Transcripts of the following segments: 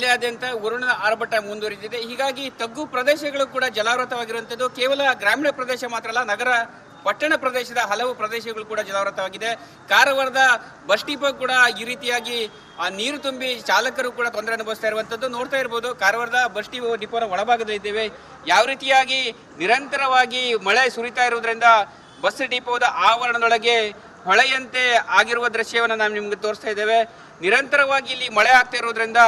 ಜಿಲ್ಲೆಯಾದ್ಯಂತ ವರುಣನ ಆರ್ಭಟ ಮುಂದುವರಿದಿದೆ. ಹೀಗಾಗಿ ತಗ್ಗು ಪ್ರದೇಶಗಳು ಕೂಡ ಜಲಾವೃತವಾಗಿರುವಂಥದ್ದು. ಕೇವಲ ಗ್ರಾಮೀಣ ಪ್ರದೇಶ ಮಾತ್ರ ಅಲ್ಲ, ನಗರ ಪಟ್ಟಣ ಪ್ರದೇಶದ ಹಲವು ಪ್ರದೇಶಗಳು ಕೂಡ ಜಲಾವೃತವಾಗಿದೆ. ಕಾರವಾರದ ಬಸ್ ಡಿಪೋ ಕೂಡ ಈ ರೀತಿಯಾಗಿ ನೀರು ತುಂಬಿ ಚಾಲಕರು ಕೂಡ ತೊಂದರೆ ಅನುಭವಿಸ್ತಾ ಇರುವಂಥದ್ದು ನೋಡ್ತಾ ಇರ್ಬೋದು. ಕಾರವಾರದ ಬಸ್ ಡಿಪೋನ ಒಳಭಾಗದಲ್ಲಿದ್ದೇವೆ. ಯಾವ ರೀತಿಯಾಗಿ ನಿರಂತರವಾಗಿ ಮಳೆ ಸುರಿತಾ ಇರುವುದರಿಂದ ಬಸ್ ಡಿಪೋದ ಆವರಣದೊಳಗೆ ಹೊಳೆಯಂತೆ ಆಗಿರುವ ದೃಶ್ಯವನ್ನು ನಾವು ನಿಮ್ಗೆ ತೋರಿಸ್ತಾ ಇದ್ದೇವೆ. ನಿರಂತರವಾಗಿ ಇಲ್ಲಿ ಮಳೆ ಆಗ್ತಾ ಇರೋದ್ರಿಂದ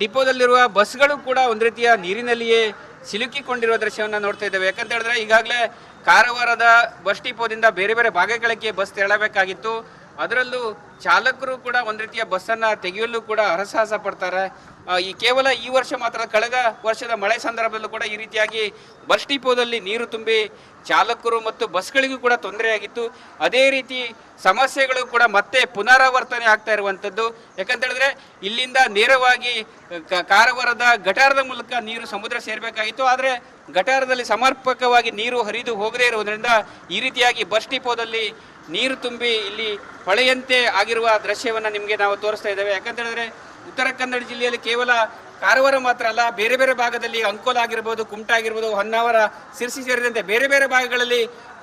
ಡಿಪೋದಲ್ಲಿರುವ ಬಸ್ಗಳು ಕೂಡ ಒಂದು ರೀತಿಯ ನೀರಿನಲ್ಲಿಯೇ ಸಿಲುಕಿಕೊಂಡಿರುವ ದೃಶ್ಯವನ್ನು ನೋಡ್ತಾ ಇದ್ದೇವೆ. ಯಾಕಂತ ಹೇಳಿದ್ರೆ ಈಗಾಗಲೇ ಕಾರವಾರದ ಬಸ್ ಡಿಪೋದಿಂದ ಬೇರೆ ಬೇರೆ ಭಾಗಗಳಿಗೆ ಬಸ್ ತೆರಳಬೇಕಾಗಿತ್ತು. ಅದರಲ್ಲೂ ಚಾಲಕರು ಕೂಡ ಒಂದು ರೀತಿಯ ಬಸ್ಸನ್ನು ತೆಗೆಯಲು ಕೂಡ ಹರಸಾಹಸ ಪಡ್ತಾರೆ. ಕೇವಲ ಈ ವರ್ಷ ಮಾತ್ರ, ಕಳೆದ ವರ್ಷದ ಮಳೆ ಸಂದರ್ಭದಲ್ಲೂ ಕೂಡ ಈ ರೀತಿಯಾಗಿ ಬಸ್ ಡಿಪೋದಲ್ಲಿ ನೀರು ತುಂಬಿ ಚಾಲಕರು ಮತ್ತು ಬಸ್ಗಳಿಗೂ ಕೂಡ ತೊಂದರೆಯಾಗಿತ್ತು. ಅದೇ ರೀತಿ ಸಮಸ್ಯೆಗಳು ಕೂಡ ಮತ್ತೆ ಪುನರಾವರ್ತನೆ ಆಗ್ತಾ ಇರುವಂಥದ್ದು. ಯಾಕಂತ ಹೇಳಿದ್ರೆ ಇಲ್ಲಿಂದ ನೇರವಾಗಿ ಕಾರವಾರದ ಗಟಾರದ ಮೂಲಕ ನೀರು ಸಮುದ್ರ ಸೇರಬೇಕಾಗಿತ್ತು. ಆದರೆ ಗಟಾರದಲ್ಲಿ ಸಮರ್ಪಕವಾಗಿ ನೀರು ಹರಿದು ಹೋಗದೇ ಇರುವುದರಿಂದ ಈ ರೀತಿಯಾಗಿ ಬಸ್ ಡಿಪೋದಲ್ಲಿ ನೀರು ತುಂಬಿ ಇಲ್ಲಿ ಹೊಳೆಯಂತೆ ಆಗಿರುವ ದೃಶ್ಯವನ್ನು ನಿಮಗೆ ನಾವು ತೋರಿಸ್ತಾ ಇದ್ದೇವೆ. ಯಾಕಂತ ಹೇಳಿದ್ರೆ ಉತ್ತರ ಕನ್ನಡ ಜಿಲ್ಲೆಯಲ್ಲಿ ಕೇವಲ ಕಾರವಾರ ಮಾತ್ರ ಅಲ್ಲ, ಬೇರೆ ಬೇರೆ ಭಾಗದಲ್ಲಿ ಅಂಕೋಲ ಆಗಿರ್ಬೋದು, ಕುಮಟಾ ಆಗಿರ್ಬೋದು, ಹೊನ್ನಾವರ, ಸಿರ್ಸಿ ಸೇರಿದಂತೆ ಬೇರೆ ಬೇರೆ ಭಾಗಗಳಲ್ಲಿ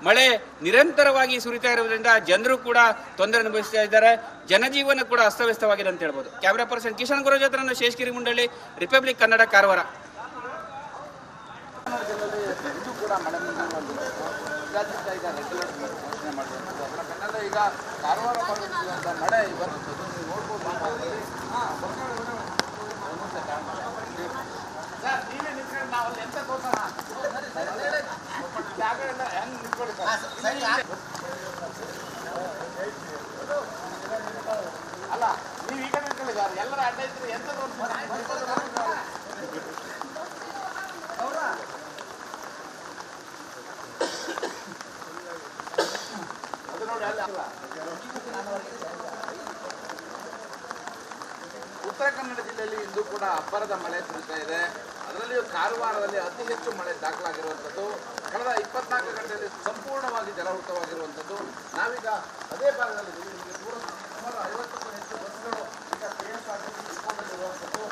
ಮಳೆ ನಿರಂತರವಾಗಿ ಸುರಿತಾ ಇರುವುದರಿಂದ ಜನರು ಕೂಡ ತೊಂದರೆ ಅನುಭವಿಸ್ತಾ ಇದ್ದಾರೆ. ಜನಜೀವನ ಕೂಡ ಅಸ್ತವ್ಯಸ್ತವಾಗಿದೆ ಅಂತ ಹೇಳ್ಬೋದು. ಕ್ಯಾಮ್ರಾ ಪರ್ಸನ್ ಕಿಶನ್ ಗುರು ಜೊತೆ ನಾನು ಶೇಷಗಿರಿ ಮುಂಡಳ್ಳಿ, ರಿಪಬ್ಲಿಕ್ ಕನ್ನಡ, ಕಾರವಾರ. ಈಗ ಕಾರವಾರ ಮಳೆ ಬರುತ್ತದೆ ನೋಡ್ಬೋದು. ನೀವೇ ನಿಂತ್ಕೊಂಡು ನಾವು ಅಲ್ಲಿ ಎಂತ ತೋರ್ಸೋಣ, ಜಾಗ ಎಲ್ಲ ಹೆಂಗೆ ನಿಂತ್ಕೊಳ್ಳಿ ಅಲ್ಲ, ನೀವು ಈಗ ನಿಂತ್ಕೊಳ್ಳಿ ಸರ್, ಎಲ್ಲರ ಅಡ್ಡ ಇದ್ರೆ ಎಂತ ತೋರಿಸ್ತಾರೆ ಅದು ನೋಡಿ. ಅಲ್ಲ, ಉತ್ತರ ಕನ್ನಡ ಜಿಲ್ಲೆಯಲ್ಲಿ ಇಂದು ಕೂಡ ಅಬ್ಬರದ ಮಳೆ ಸುರಿತಾ ಇದೆ. ಅದರಲ್ಲಿಯೂ ಕಾರವಾರದಲ್ಲಿ ಅತಿ ಹೆಚ್ಚು ಮಳೆ ದಾಖಲಾಗಿರುವಂಥದ್ದು. ಕಳೆದ 24 ಗಂಟೆಯಲ್ಲಿ ಸಂಪೂರ್ಣವಾಗಿ ಜಲಾವೃತವಾಗಿರುವಂಥದ್ದು. ನಾವೀಗ ಅದೇ ಭಾಗದಲ್ಲಿ ಸುಮಾರು 50ಕ್ಕೂ ಹೆಚ್ಚು ಬಸ್ಗಳು ಈಗ KSRTC ಡಿಪೋದಲ್ಲಿರುವಂಥದ್ದು.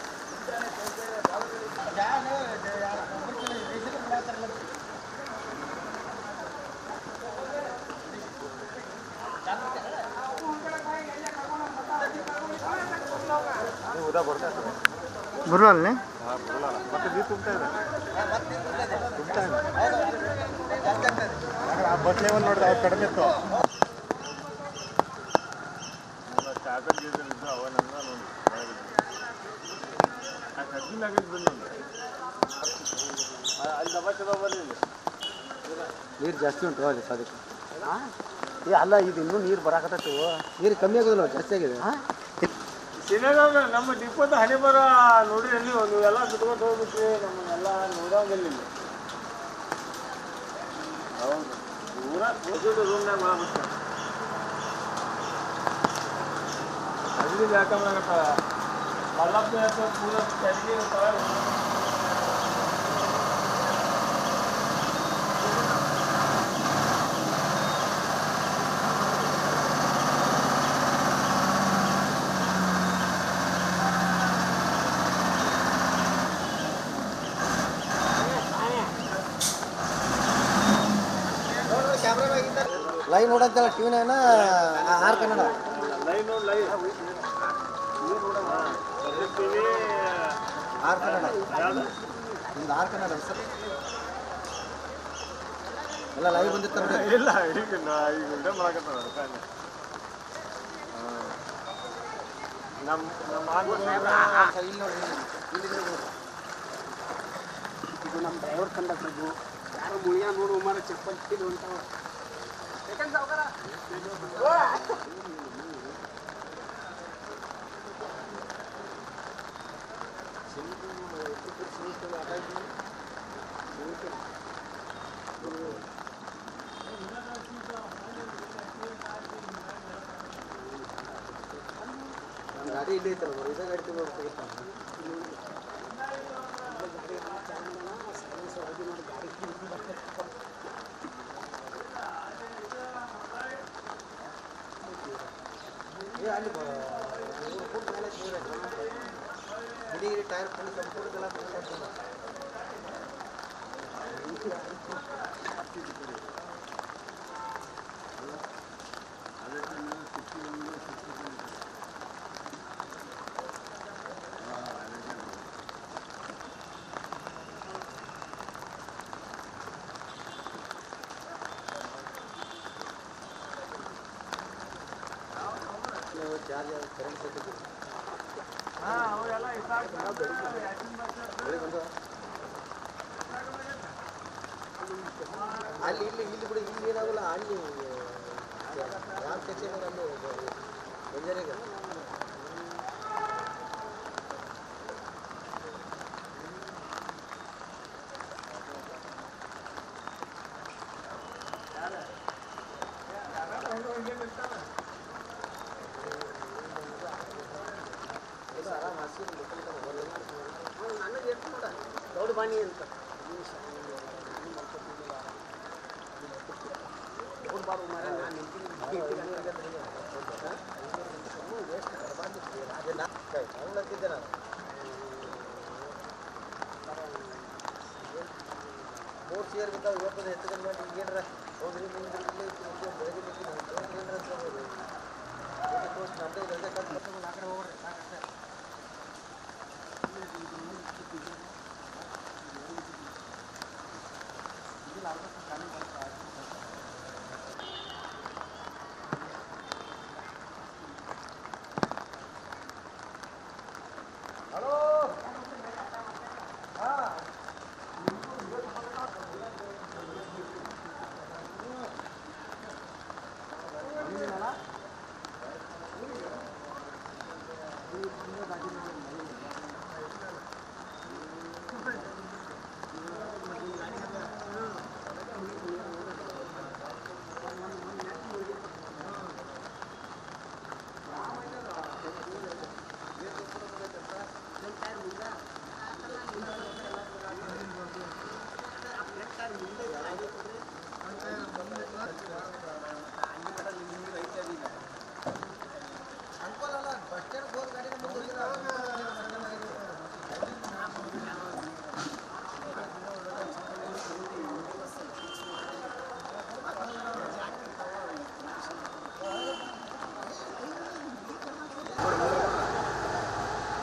ಬರಲ್ಲ ಮತ್ತೆ ನೀರು ತುಂಬ್ತಾ ಇದೆ. ಬಸ್ ಲೆವೆಲ್ ನೋಡಿದ್ರೆ ಅವ್ರು ಕಡಿಮೆ ಇತ್ತು. ನೀರು ಜಾಸ್ತಿ ಉಂಟು ಅಲ್ಲಿ ಸಾಧಕ್ಕೆ. ಅಲ್ಲ, ಇದು ಇನ್ನೂ ನೀರು ಬರಾಕತ್ತೈತಿ. ನೀರು ಕಮ್ಮಿ ಆಗೋದಿಲ್ಲ, ಜಾಸ್ತಿ ಆಗಿದೆ. ನಮ್ಮ ಡಿಪೋದ ಹಣೆ ಬರ ನೋಡ್ರಿ, ನೀವೆಲ್ಲ ಬಿಟ್ಕೊಂಡು ಹೋಗ್ಬಿಟ್ರಿ, ನಮ್ಮನ್ನೆಲ್ಲ ನೋಡೋಂಗಿಲ್ಲ. ಹೌದು, ಪೂರ ರೂಮ್ನಾಗ ಮಾಡ್ಬಿಡ್ತಾರೆ. ಅಲ್ಲಿ ಯಾಕಂದ್ರೆ ಮಲ್ಲಪ್ಪ ಪೂರ ತೆರಿಗೆ ಇರ್ತಾವೆ. ಲೈವ್ ನೋಡಂತಲ್ಲ ಟಿವಿನ ಆರ್ ಕನ್ನಡ ಲೈವ್ ನೋಡಿ, ಲೈವ್ ಆರ್ ಕನ್ನಡ, ನಿಮ್ದು ಆರ್ ಕನ್ನಡ ಸರ್. ಎಲ್ಲ ಲೈವ್ ಬಂದಿರ್ತಾರೆ. ಇಲ್ಲ, ಈಗ ವಿಡಿಯೋ ಮಾಡಕತ್ತಾರ. ಇದು ನಮ್ಮ ಡ್ರೈವರ್ ಕಂಡಕ್ಟರ್ದು ಯಾರು ಮುಳಿಯ ನೋಡು ಮಾರ ಚಪ್ಪಲ್ ಅಂತ ಗಾಡಿ ಇಲ್ಲಿ ಐತಲ್ಲ, ಇದೇ ಗಾಡಿ ತಗೋಬೇಕು. ಅಲ್ಲಿ ಅಲ್ಲಿ ಇಲ್ಲಿ ಇಲ್ಲಿ ಕೂಡ ಇಲ್ಲಿ ಏನಾಗಲ್ಲ ಅಲ್ಲಿ ಯಾವ ಸೆಕ್ಷನ್ ಅಲ್ಲಿ ಬಂಜರಿಗೆ ದೊಡ್ಡ ಬಾಣಿ ಅಂತ ಬಾಬು ಮಾರ ನಾನು ನಿಂತಿದ್ದೆ ನಾನು ಮೂರು ಸೇರ್ ಬಿದ್ದಾವೆ ಇವತ್ತು ಹೆಚ್ಚು ಕಡಿಮೆ ಮಾಡಿ ಏನರ ಹೋದ್ರಿ ಮುಂದೆ ಬೆಳಗ್ಗೆ ಏನರ ನಂದೇ ರಜೆ ಕಟ್ಟು ಆ ಕಡೆ ಹೋಗ್ರಿ ಸಾಕಷ್ಟೇ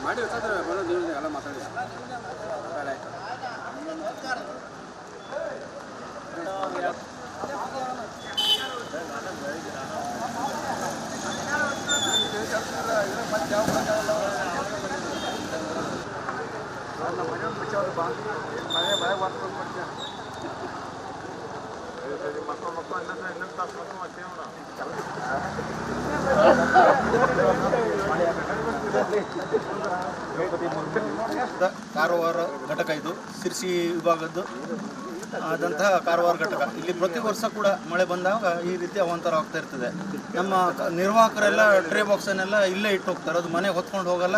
ಮಾಡಿ ಎಲ್ಲ ಮಾತಾಡಿ ಕಾರವಾರ ಘಟಕ ಇದು ಸಿರ್ಸಿ ವಿಭಾಗದ್ದು ಆದಂತಹ ಕಾರವಾರ ಘಟಕ. ಇಲ್ಲಿ ಪ್ರತಿ ವರ್ಷ ಕೂಡ ಮಳೆ ಬಂದಾಗ ಈ ರೀತಿ ಅವಾಂತರ ಆಗ್ತಾ ಇರ್ತದೆ. ನಮ್ಮ ನಿರ್ವಾಹಕರೆಲ್ಲ ಟ್ರೇ ಬಾಕ್ಸನ್ನೆಲ್ಲ ಇಲ್ಲೇ ಇಟ್ಟು ಹೋಗ್ತಾರೆ. ಅದು ಮನೆಗೆ ಹೊತ್ಕೊಂಡು ಹೋಗಲ್ಲ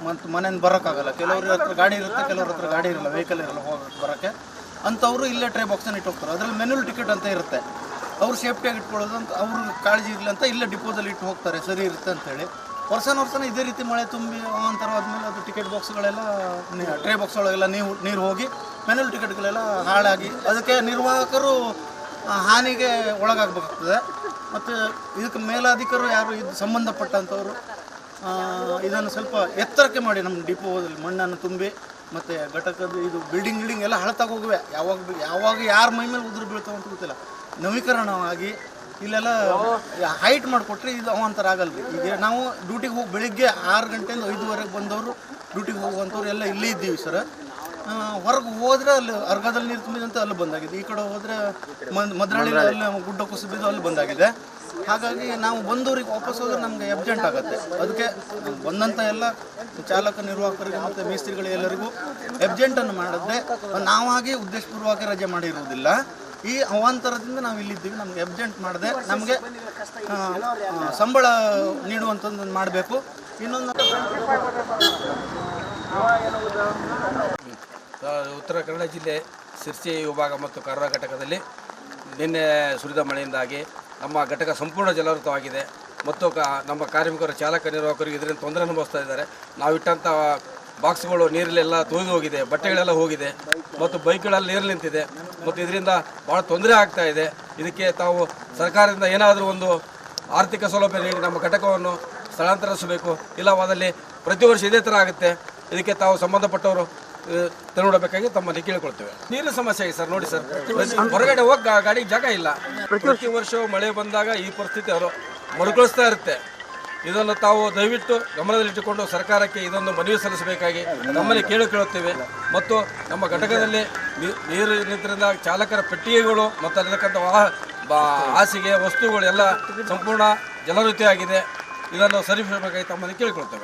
ಮತ್ತು ಮನೆಯಿಂದ ಬರೋಕ್ಕಾಗಲ್ಲ. ಕೆಲವ್ರ ಹತ್ರ ಗಾಡಿ ಇರುತ್ತೆ, ಕೆಲವ್ರ ಹತ್ರ ಗಾಡಿ ಇರಲ್ಲ, ವೆಹಿಕಲ್ ಇರಲ್ಲ ಹೋಗೋಕ್ಕೆ ಬರೋಕ್ಕೆ. ಅಂಥವರು ಇಲ್ಲೇ ಟ್ರೇ ಬಾಕ್ಸನ್ನು ಇಟ್ಟು ಹೋಗ್ತಾರೆ. ಅದರಲ್ಲಿ ಮೆನ್ಯುಲ್ ಟಿಕೆಟ್ ಅಂತ ಇರುತ್ತೆ. ಅವ್ರು ಸೇಫ್ಟಿಯಾಗಿ ಇಟ್ಕೊಳ್ಳೋದು ಅಂತ ಅವ್ರ ಕಾಳಜಿ ಇರಲಿ ಅಂತ ಇಲ್ಲೇ ಡಿಪೋದಲ್ಲಿ ಇಟ್ಟು ಹೋಗ್ತಾರೆ, ಸರಿ ಇರುತ್ತೆ ಅಂತೇಳಿ. ವರ್ಷ ಇದೇ ರೀತಿ ಮಳೆ ತುಂಬಿ ಅವಾಂತರ ಆದಮೇಲೆ ಅದು ಟಿಕೆಟ್ ಬಾಕ್ಸ್ಗಳೆಲ್ಲ ಟ್ರೇ ಬಾಕ್ಸ್ಗಳೆಲ್ಲ ನೀರು ಹೋಗಿ ಮೆನ್ಯುಲ್ ಟಿಕೆಟ್ಗಳೆಲ್ಲ ಹಾಳಾಗಿ ಅದಕ್ಕೆ ನಿರ್ವಾಹಕರು ಹಾನಿಗೆ ಒಳಗಾಗಬೇಕಾಗ್ತದೆ. ಮತ್ತು ಇದಕ್ಕೆ ಮೇಲಾಧಿಕಾರು ಯಾರು ಇದು ಸಂಬಂಧಪಟ್ಟಂಥವ್ರು ಇದನ್ನು ಸ್ವಲ್ಪ ಎತ್ತರಕ್ಕೆ ಮಾಡಿ ನಮ್ಮ ಡಿಪೋದಲ್ಲಿ ಮಣ್ಣನ್ನು ತುಂಬಿ ಮತ್ತು ಘಟಕದ ಇದು ಬಿಲ್ಡಿಂಗ್ ಎಲ್ಲ ಹಳತಾಗಿ ಹೋಗುವೆ. ಯಾವಾಗ ಯಾರ ಮೈ ಮೇಲೆ ಉದುರು ಬೀಳ್ತಾವೆ ಅಂತ ಗೊತ್ತಿಲ್ಲ. ನವೀಕರಣವಾಗಿ ಇಲ್ಲೆಲ್ಲ ಹೈಟ್ ಮಾಡಿಕೊಟ್ರೆ ಇದು ಅವಾಂತರ ಆಗಲ್ಲ ರೀ. ಈಗ ನಾವು ಡ್ಯೂಟಿಗೆ ಹೋಗಿ ಬೆಳಿಗ್ಗೆ 6 ಗಂಟೆಯಿಂದ 5:15 ಬಂದವರು ಡ್ಯೂಟಿಗೆ ಹೋಗುವಂಥವ್ರು ಎಲ್ಲ ಇಲ್ಲೇ ಇದ್ದೀವಿ ಸರ್. ಹೊರಗೆ ಹೋದರೆ ಅಲ್ಲಿ ಅರ್ಗದಲ್ಲಿ ನೀರು ತುಂಬಿದಂತೆ ಅಲ್ಲಿ ಬಂದಾಗಿದೆ. ಈ ಕಡೆ ಹೋದರೆ ಮದ್ರಳ್ಳಿ ಅಲ್ಲಿ ಗುಡ್ಡ ಕುಸಿಬಿದ್ದು ಅಲ್ಲಿ ಬಂದಾಗಿದೆ. ಹಾಗಾಗಿ ನಾವು ಬಂದವ್ರಿಗೆ ವಾಪಸ್ ಹೋದ್ರೆ ನಮಗೆ ಅರ್ಜೆಂಟ್ ಆಗುತ್ತೆ. ಅದಕ್ಕೆ ಬಂದಂಥ ಎಲ್ಲ ಚಾಲಕ ನಿರ್ವಾಹಕರಿಗೆ ಮತ್ತು ಮೇಸ್ತ್ರಿಗಳು ಎಲ್ಲರಿಗೂ ಅರ್ಜೆಂಟನ್ನು ಮಾಡಿದ್ರೆ ನಾವಾಗಿ ಉದ್ದೇಶಪೂರ್ವಕ ರಜೆ ಮಾಡಿರುವುದಿಲ್ಲ. ಈ ಅವಾಂತರದಿಂದ ನಾವು ಇಲ್ಲಿದ್ದೀವಿ. ನಮಗೆ ಅರ್ಜೆಂಟ್ ಮಾಡಿದೆ ನಮಗೆ ಸಂಬಳ ನೀಡುವಂಥದ್ದು ಮಾಡಬೇಕು. ಇನ್ನೊಂದು ಉತ್ತರ ಕನ್ನಡ ಜಿಲ್ಲೆ ಸಿರ್ಸಿ ವಿಭಾಗ ಮತ್ತು ಕಾರವಾರ ಘಟಕದಲ್ಲಿ ನಿನ್ನೆ ಸುರಿದ ಮಳೆಯಿಂದಾಗಿ ನಮ್ಮ ಘಟಕ ಸಂಪೂರ್ಣ ಜಲಾವೃತವಾಗಿದೆ ಮತ್ತು ನಮ್ಮ ಕಾರ್ಮಿಕರು ಚಾಲಕ ನಿರ್ವಾಹಕರಿಗೆ ಇದರಿಂದ ತೊಂದರೆ ಅನುಭವಿಸ್ತಾ ಇದ್ದಾರೆ. ನಾವು ಇಟ್ಟಂಥ ಬಾಕ್ಸ್ಗಳು ನೀರಲ್ಲೆಲ್ಲ ತೊಯ್ದು ಹೋಗಿದೆ, ಬಟ್ಟೆಗಳೆಲ್ಲ ಹೋಗಿದೆ ಮತ್ತು ಬೈಕ್ಗಳಲ್ಲಿ ನೀರು ನಿಂತಿದೆ ಮತ್ತು ಇದರಿಂದ ಭಾಳ ತೊಂದರೆ ಆಗ್ತಾ ಇದೆ. ಇದಕ್ಕೆ ತಾವು ಸರ್ಕಾರದಿಂದ ಏನಾದರೂ ಒಂದು ಆರ್ಥಿಕ ಸೌಲಭ್ಯ ನೀಡಿ ನಮ್ಮ ಘಟಕವನ್ನು ಸ್ಥಳಾಂತರಿಸಬೇಕು. ಇಲ್ಲವಾದಲ್ಲಿ ಪ್ರತಿ ವರ್ಷ ಇದೇ ಥರ ಆಗುತ್ತೆ. ಇದಕ್ಕೆ ತಾವು ಸಂಬಂಧಪಟ್ಟವರು ತಿಳುವಡಬೇಕಾಗಿ ತಮ್ಮಲ್ಲಿ ಕೇಳಿಕೊಳ್ತೇವೆ. ನೀರಿನ ಸಮಸ್ಯೆ ಇದೆ ಸರ್. ನೋಡಿ ಸರ್, ಹೊರಗಡೆ ಹೋಗಿ ಗಾಡಿಗೆ ಜಾಗ ಇಲ್ಲ. ಪ್ರತಿ ವರ್ಷವೂ ಮಳೆ ಬಂದಾಗ ಈ ಪರಿಸ್ಥಿತಿ ಅವರು ಮರುಕಳಿಸ್ತಾ ಇರುತ್ತೆ. ಇದನ್ನು ತಾವು ದಯವಿಟ್ಟು ಗಮನದಲ್ಲಿಟ್ಟುಕೊಂಡು ಸರ್ಕಾರಕ್ಕೆ ಇದೊಂದು ಮನವಿ ಸಲ್ಲಿಸಬೇಕಾಗಿ ನಮ್ಮಲ್ಲಿ ಕೇಳುತ್ತೇವೆ. ಮತ್ತು ನಮ್ಮ ಘಟಕದಲ್ಲಿ ನೀರು ನಿಂತರಿಂದ ಚಾಲಕರ ಪೆಟ್ಟಿಗೆಗಳು ಮತ್ತು ಅಲ್ಲಿರ್ತಕ್ಕಂಥ ಹಾಸಿಗೆ ವಸ್ತುಗಳು ಎಲ್ಲ ಸಂಪೂರ್ಣ ಜಲವೃತಿ ಆಗಿದೆ. ಇದನ್ನು ಸರಿಪಡಿಸಬೇಕಾಗಿ ತಮ್ಮಲ್ಲಿ ಕೇಳಿಕೊಳ್ತೇವೆ.